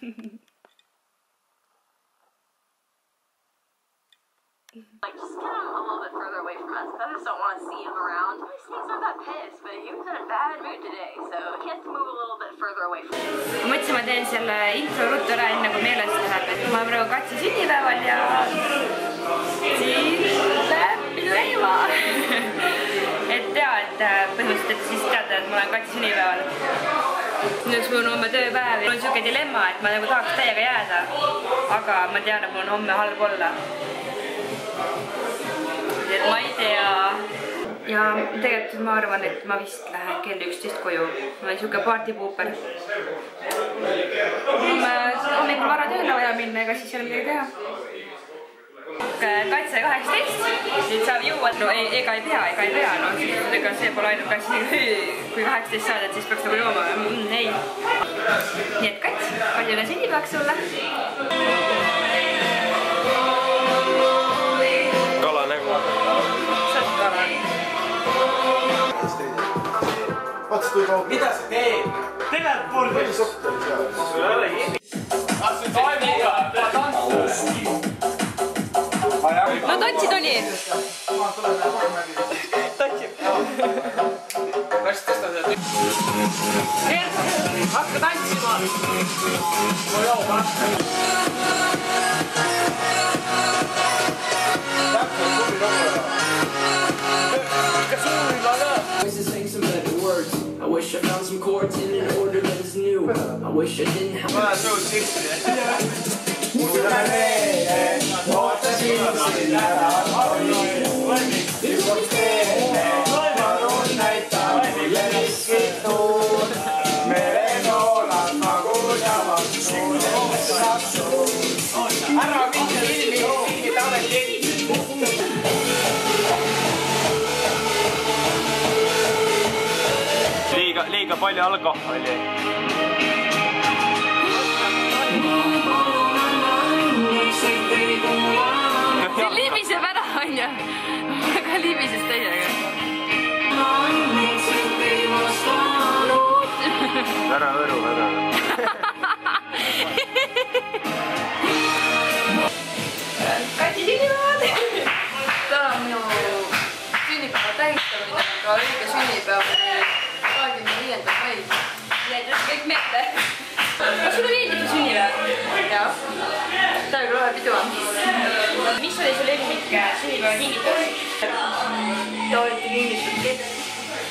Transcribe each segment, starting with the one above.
Like, just get him a little bit further away from us. I just don't want to see him around. He's not that pissed, but he was in a bad mood today, so he has to move a little bit further away from us. Ma mõtlesin, ma teen selle intro ruttu ära, enne kui meelest läheb. Ma praegu katsi sünnipäeval ja siis läheb minu ema. Et tea, et põhimõtteliselt siis teate, et ma olen katsi sünnipäeval. Nüüd mul on homme tööpäev ja mul on siuke dilemma, et ma nagu tahaks täiega jääda, aga ma tean, et mul on homme halb olla. Et ma ei tea. Ja tegelikult ma arvan, et ma vist lähen kell 11 koju. Ma olen siuke partypuuper. Hommikul vara tööle vaja minna, ega siis ei ole midagi teha. Katse 18, nüüd saab juua. No ega ei pea. No ega see pole ainult katsi. Kui 18 saad, et siis peaks nagu jooma. Ei. Nii et kats, palju üle sünnipäevaks sulle? Kala nägu. Saad kala. Mida sa teed? Tegelikult pool teed. No tantsid oli! Tantsib. Kas tõsta seda? Hakka tantsima! No joo, hakka. I wish I found some chords in an order that is new. I wish I didn't have Liiga palju alkoholi. See libiseb ära, on ju? Väga libises täiega. Ära võru. Katsi sünnipäevad! Täna on minu sünnipäeva tähistamine, aga õige sünnipäev 25. mail. Jäid kõik meelde. Kas sulle meeldib su sünnipäev? Jah. Ta on rohe pidu. Mis oli su lemmik sünnipäeva kingitus? Tooliti kingitud kett.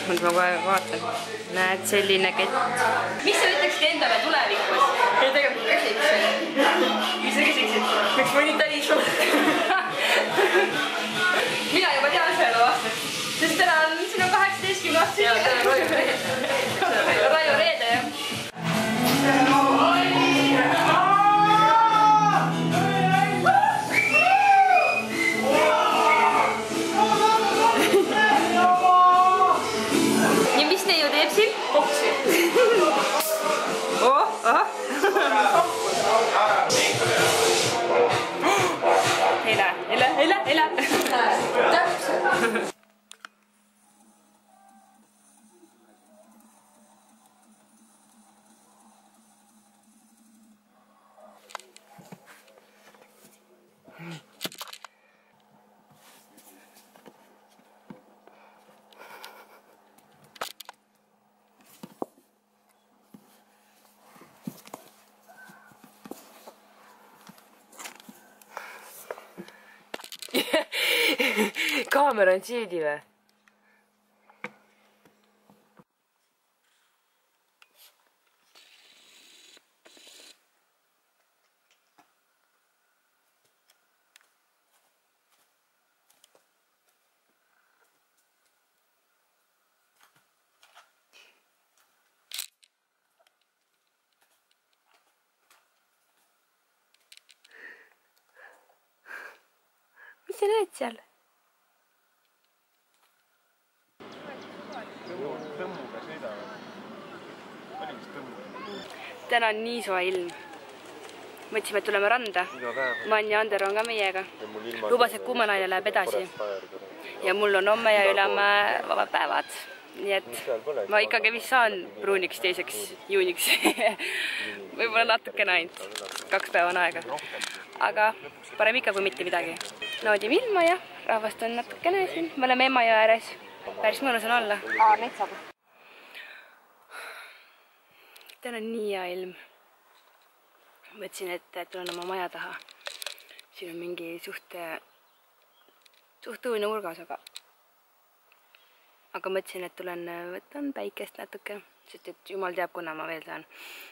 Ma kogu aeg vaatan. Näed, selline kett. Mis sa ütleksid endale tulevikus? Ja tegelikult käsiksin. Mis sa käsiksid? Miks mõni täis on? Mina juba tean selle vastust. Sest täna on sinu 18 aastat. Ja, täna on Raivo Reede. Raivo Reede, jah. Ja mis neiu teeb siin? Koksi. Eile. Täpselt. Kaamera on süüdi või? Mis sa näed seal? Täna on nii soe ilm. Mõtlesime, et tuleme randa. Man ja Ander on ka meiega. Lubas, et kuumanaine läheb edasi. Ja mul on homme ja ülehomme vabad päevad. nii et ma ikkagi vist saan pruuniks 2. juuniks. Võib-olla natukene ainult, 2 päeva on aega. Aga parem ikka kui mitte midagi. Naudime ilma ja rahvast on natukene siin. Me oleme Emajõe ääres. Päris mõnus on olla. Neid saab. Täna on nii hea ilm. Mõtlesin, et tulen oma maja taha. Siin on mingi suht õune urgas, aga mõtlesin, et tulen võtan päikest natuke, sest et jumal teab, kuna ma veel saan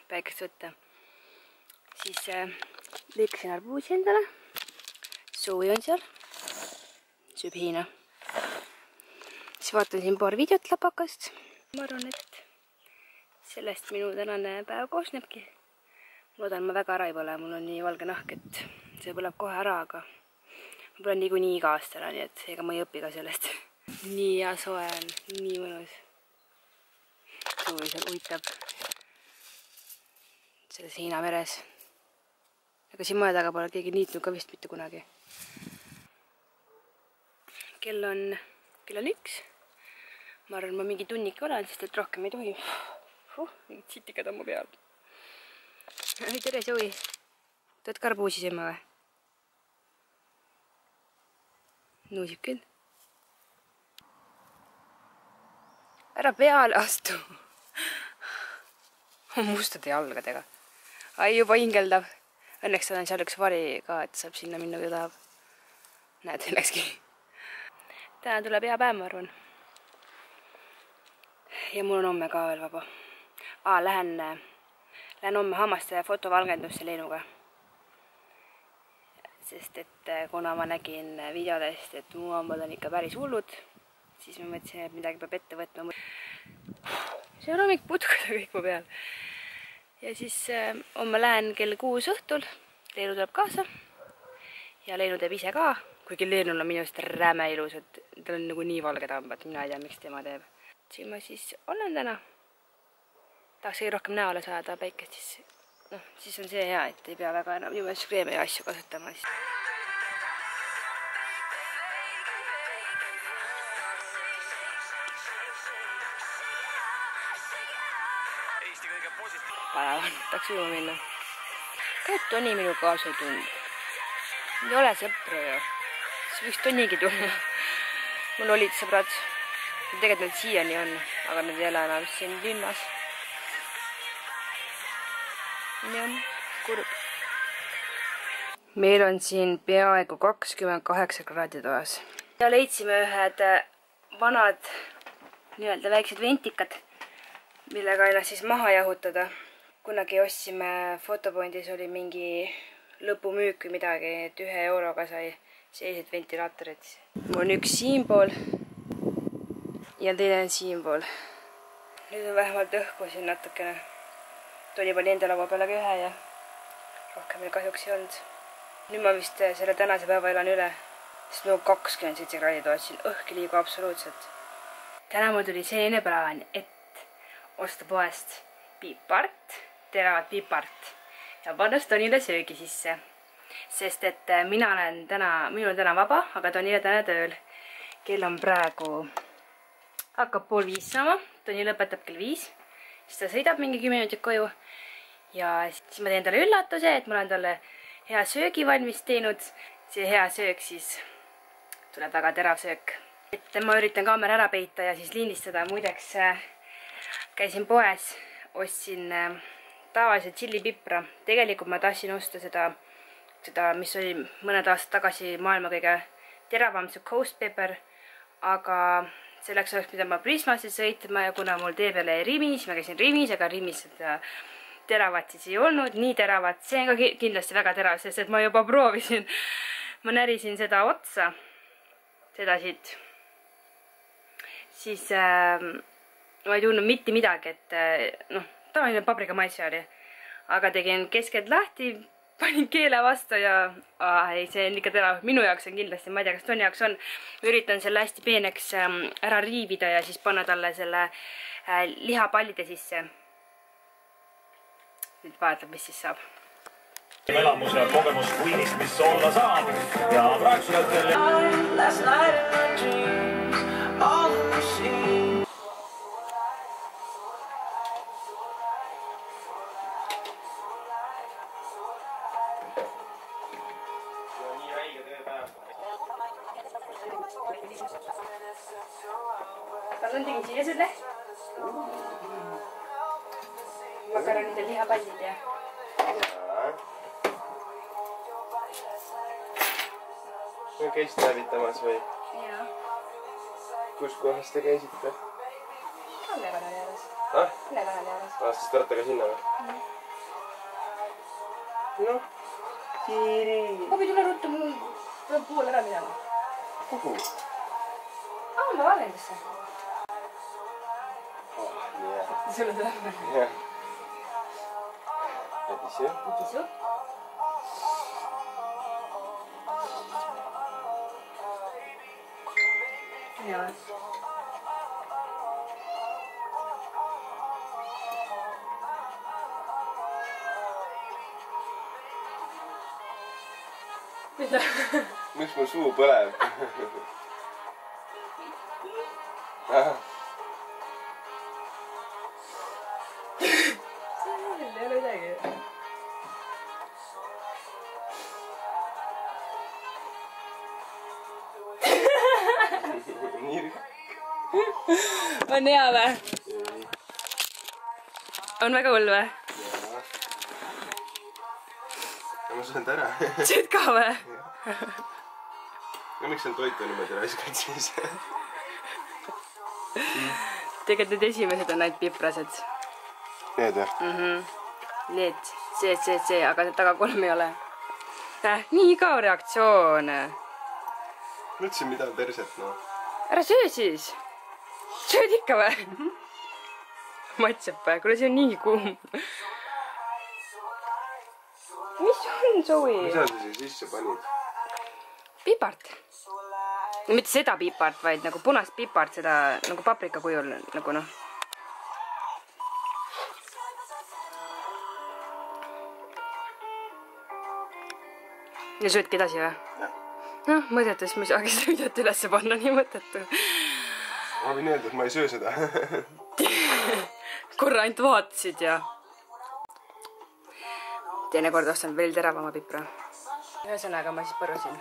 päikest võtta. Siis lõikasin arbuusi endale, soovi on seal, sööb Hiina. Siis vaatan siin paar videot lapakast. Ma arvan, et sellest minu tänane päev koosnebki. Loodan, ma väga ära ei pole, mul on nii valge nahk, et see põleb kohe ära, aga ma pole niikuinii iga aastana, nii et ega ma ei õpi ka sellest. Nii hea soe on, nii mõnus. Suvi seal uitab selles Hiina meres. Aga siin maja taga pole keegi niitnud ka vist mitte kunagi. Kell on 1. Ma arvan, ma mingi tunnik olen, sest et rohkem ei tohi. Mingid sitikad on mu peal. Tere, Zoe. Tuled ka arbuusi sööma või? Nuusib küll. Ära peale astu. Mustade jalgadega. Ai, juba hingeldav. Õnneks on seal üks vari ka, et saab sinna minna, kui tahab. Näed, läkski. Täna tuleb hea päev, ma arvan. Ja mul on homme ka veel vaba. Lähen homme hammaste fotovalgendusse Leenuga. Sest et kuna ma nägin videodest, et mu hambad on ikka päris hullud, siis ma mõtlesin, et midagi peab ette võtma. See on hommik putkada kõik mu peal. Ja siis homme lähen kell 6 õhtul. Leenu tuleb kaasa. Ja Leenu teeb ise ka. Kuigi Leenul on minu just räme ilus, et tal on nagu nii valged hambad. Mina ei tea, miks tema teeb. Siin ma siis olen täna. Tahaks kõige rohkem näole saada päikest, siis on see hea, et ei pea väga enam kreeme ja asju kasutama. Palavan, tahaks ujuma minna. Kõik Toni minu kaasa ei tund. Ei ole sõpru ju. Siis võiks Tonigi tulla. Mul olid sõbrad. Tegelikult nad siiani on, aga nad ei ole enam siin linnas. Nii on kurb. Meil on siin peaaegu 28 kraadi toas. Ja leidsime ühed vanad nii-öelda väiksed ventikad, millega ennast siis maha jahutada. Kunagi ostsime Fotopondis, oli mingi lõpumüük või midagi, et 1 euroga sai sellised ventilaatorid. Mul on üks siinpool ja teine on siinpool. Nüüd on vähemalt õhku siin natukene. Toni pani enda laua peale ka ühe ja rohkem meil kahjuks ei olnud. Nüüd ma vist selle tänase päeva elan üle, sest mul on 27 kraadi toas, siin õhk ei liigu absoluutselt. Täna mul tuli selline plaan, et osta poest pipart, teravat pipart ja panna Tonile söögi sisse. Sest et minul on täna vaba, aga Tonile täna tööl. Kell on praegu, hakkab 4:30 saama, Toni lõpetab kell 5. Siis ta sõidab mingi 10 minutit koju ja siis ma teen talle üllatuse, et ma olen talle hea söögi valmis teinud. See hea söök siis tuleb väga terav söök. Et ma üritan kaamera ära peita ja siis lindistada. Muideks käisin poes, ostsin tavaliselt tšillipipra. Tegelikult ma tahtsin osta seda, mis oli mõned aastad tagasi maailma kõige teravam, see Coast Pepper, aga selleks oleks pidanud ma Prismasse sõitma ja kuna mul tee peale Rimis, ma käisin Rimis, aga Rimis seda teravat siis ei olnud, nii teravat. See on ka kindlasti väga terav, sest et ma juba proovisin. Ma närisin seda otsa, seda siit. Siis ma ei tundnud mitte midagi, et tavaline paprikamais oli. Aga tegin keskelt lahti, panin keele vastu ja ei, see on ikka terav. Minu jaoks on kindlasti, ma ei tea, kas Toni jaoks on. Üritan selle hästi peeneks ära riivida ja siis panna talle selle lihapallide sisse. Nüüd vaatab, mis siis saab. Elamus ja kogemus Queenist, mis olla saab. Ja praegu Palun tegin siia sulle. Makaronid ja lihapallid ja. Me käisite hävitamas või? Jaa. Kus kohas te käisite? Leekanali ääres. Ah? Leekanali ääres. Aastast olete ka sinna või? Noh. Tiiri. Kobi, tule ruttu, mul peab pool ära minema. Kuhu? Ma valgendasse. Nii. Sulle tuleb või? Jah. Jätis ju? Jätis ju? Jaa. Mida? Miks mul suu põleb? Ei ole midagi. On hea või? On väga hull või? Ma söön ta ära. Sööd ka või? Ja miks on toitu niimoodi raiskad siis? Tegelikult need esimesed on ainult piprased. Need jah? Need, see, aga taga 3 ei ole. Nii igav reaktsioon. Mõtlesin mida perset no. Ära söö siis. Sööd ikka või? Matseb või? Kuule see on nii kuum. Mis on, Zoe? Mis sa siia sisse panid? Pipart. No mitte seda pipart, vaid nagu punast pipart, seda nagu paprika kujul nagu noh. Ja söödki edasi või? Noh, mõttetu, siis ma ei saagi seda videot ülesse panna, nii mõttetu. Ma võin öelda, et ma ei söö seda. Korra ainult vaatasid ja... Teine kord ostan veel teravama pipra. Ühesõnaga ma siis põrusin.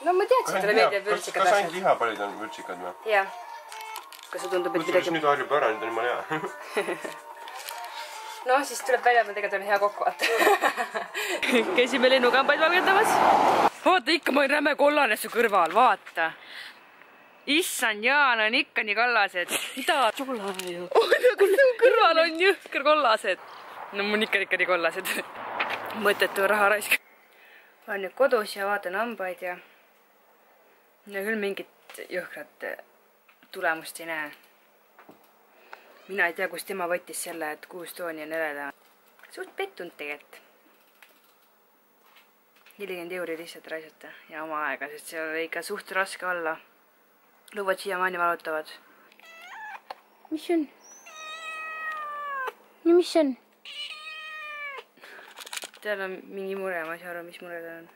No ma teadsin, et talle meeldib vürtsikad asjad. Kas ainult lihapallid on vürtsikad või? Jah. Kas su tundub, et midagi... Nüüd harjub ära, nüüd on jumala hea. No siis tuleb välja, et ma tegelikult olen hea kokku vaata. Käisime lennukambaid valgendamas. Vaata, ikka ma olen räme kollane su kõrval, vaata. Issand, Jaan on ikka nii kollased. Mida? Tule ju. Aga su kõrval on jõhker kollased. No mul ikka nii kollased. Mõttetu raha raisk. Olen nüüd kodus ja vaatan hambaid ja... No küll mingit jõhkrat tulemust ei näe. Mina ei tea, kus tema võttis selle, et 6 tooni on eleda. Suht pettunud tegelikult. 40 € lihtsalt raisata ja oma aega, sest see oli ikka suht raske olla. Luuvad siiamaani valutavad. Mis on? No mis on? Teal on mingi mure, ma ei saa aru, mis mure ta on.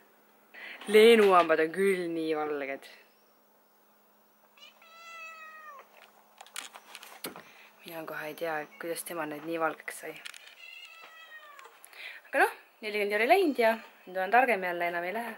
Leenuhambad on küll nii valged. Mina kohe ei tea, kuidas tema need nii valgeks sai. Aga noh, 40 € läinud ja nüüd olen targem jälle, enam ei lähe.